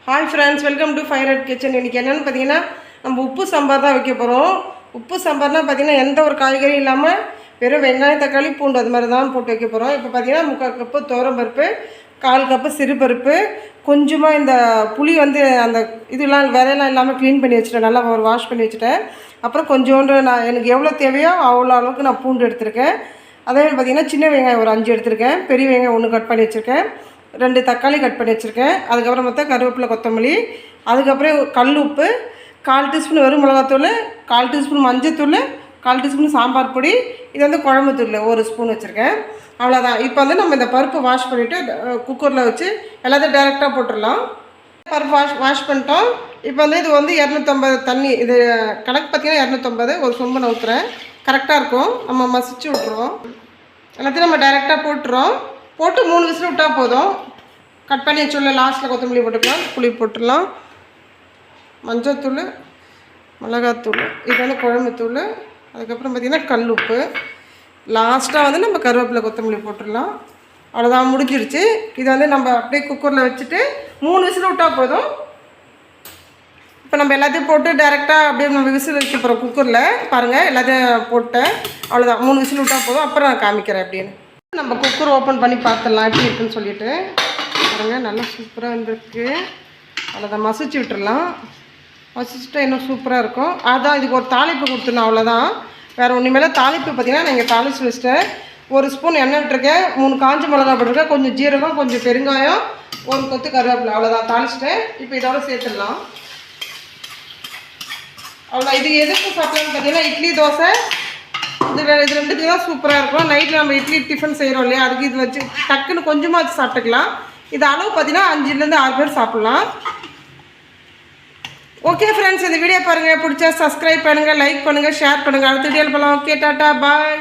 Hi friends, welcome to five red kitchen. இன்றைக்கி என்னென்னு பார்த்தீங்கன்னா நம்ம உப்பு சாம்பார் தான் வைக்க போகிறோம். உப்பு சாம்பார்னால் பார்த்திங்கன்னா எந்த ஒரு காய்கறியும் இல்லாமல் வெறும் வெங்காயம் தக்காளி பூண்டு அது மாதிரி தான் போட்டு வைக்க போகிறோம். இப்போ பார்த்திங்கன்னா 3/4 கப்பு துவரம்பருப்பு, 1/4 கப்பு சிறுபருப்பு, கொஞ்சமாக இந்த புளி வந்து அந்த இதெல்லாம் விதையெல்லாம் இல்லாமல் க்ளீன் பண்ணி வச்சுட்டேன், நல்லா ஒரு வாஷ் பண்ணி வச்சுட்டேன். அப்புறம் கொஞ்சோண்டு நான் எனக்கு எவ்வளோ தேவையோ அவ்வளோ அளவுக்கு நான் பூண்டு எடுத்திருக்கேன். அதே மாதிரி பார்த்திங்கன்னா சின்ன வெங்காயம் ஒரு 5 எடுத்திருக்கேன், பெரிய வெங்காயம் 1 கட் பண்ணி வச்சுருக்கேன், 2 தக்காளி கட் பண்ணி வச்சுருக்கேன். அதுக்கப்புறம் மொத்தம் கருவேப்பிலை கொத்தமல்லி, அதுக்கப்புறம் கல் உப்பு, 1/4 டீஸ்பூன் வெறும் மிளகாத்தூள், 1/4 டீஸ்பூன் மஞ்சத்தூள், 1/4 டீஸ்பூன் சாம்பார் பொடி, இது வந்து குழம்பு தூள் 1 ஸ்பூன் வச்சுருக்கேன். அவ்வளோதான். இப்போ வந்து நம்ம இந்த பருப்பு வாஷ் பண்ணிவிட்டு குக்கரில் வச்சு எல்லாத்தையும் டைரெக்டாக போட்டுடலாம். பருப்பு வாஷ் பண்ணிட்டோம். இப்போ வந்து இது வந்து 250 தண்ணி, இது கணக்கு பார்த்திங்கன்னா 250 ஒரு சொம்பு நான் ஊற்றுறேன். கரெக்டாக இருக்கும். நம்ம மசிச்சு விட்ருவோம். எல்லாத்தையும் நம்ம டைரெக்டாக போட்டுறோம். போட்டு 3 விசில் விட்டால் போதும். கட் பண்ணி வச்சுள்ள லாஸ்ட்டில் கொத்தமல்லி போட்டுக்கலாம், புளி போட்டுடலாம், மஞ்சத்தூள், மிளகாத்தூள், இது வந்து குழம்பு தூள், அதுக்கப்புறம் பார்த்திங்கன்னா கல் உப்பு, லாஸ்ட்டாக வந்து நம்ம கருவேப்பிலை கொத்தமல்லி போட்டுடலாம். அவ்வளோதான், முடிஞ்சிருச்சு. இதை வந்து நம்ம அப்படியே குக்கரில் வச்சுட்டு 3 விசில் விட்டால் போதும். இப்போ நம்ம எல்லாத்தையும் போட்டு டைரெக்டாக அப்படியே நம்ம விசில் வைக்க போகிறோம் குக்கரில். பாருங்கள், எல்லாத்தையும் போட்டேன். அவ்வளோதான், 3 விசில் விட்டால் போதும். அப்புறம் நான் காமிக்கிறேன் அப்படின்னு. நம்ம குக்கர் ஓப்பன் பண்ணி பார்த்துடலாம் எப்படி இருக்குன்னு சொல்லிட்டு. பாருங்கள், நல்லா சூப்பராக வந்துருக்கு. அவ்வளோதான், மசிச்சு விட்டுடலாம். மசிச்சுட்டா இன்னும் சூப்பராக இருக்கும். அதான் இதுக்கு ஒரு தாளிப்பு கொடுத்துடணும், அவ்வளோதான். வேறு ஒன்று மேலே தாளிப்பு பார்த்திங்கன்னா நான் இங்கே தாளிச்சு வச்சிட்டேன். 1 ஸ்பூன் எண்ணெய் விட்டுருக்கேன், 3 காஞ்ச மிளகா போட்டிருக்கேன், கொஞ்சம் ஜீரகம், கொஞ்சம் பெருங்காயம், 1 கொத்து கருவேப்பிலை, அவ்வளோதான் தாளிச்சிட்டேன். இப்போ இதோட சேர்த்துடலாம். அவ்வளோ. இது எதுக்கு சாப்பிட்லான்னு பார்த்தீங்கன்னா இட்லி, தோசை, இது 2த்துக்கு தான் சூப்பராக இருக்கும். நைட்டில் நம்ம இட்லி டிஃபன் செய்கிறோம் இல்லையா, அதுக்கு இது வச்சு டக்குன்னு கொஞ்சமாக வச்சு சாப்பிட்டுக்கலாம். இது அளவு பார்த்தீங்கன்னா 5லேருந்து 6 பேர் சாப்பிட்லாம். ஓகே ஃப்ரெண்ட்ஸ், இந்த வீடியோ பாருங்கள், பிடிச்சா சப்ஸ்கிரைப் பண்ணுங்கள், லைக் பண்ணுங்கள், ஷேர் பண்ணுங்கள். அடுத்த வீடியோவில் போகலாம். ஓகே, டாட்டா, பாய்.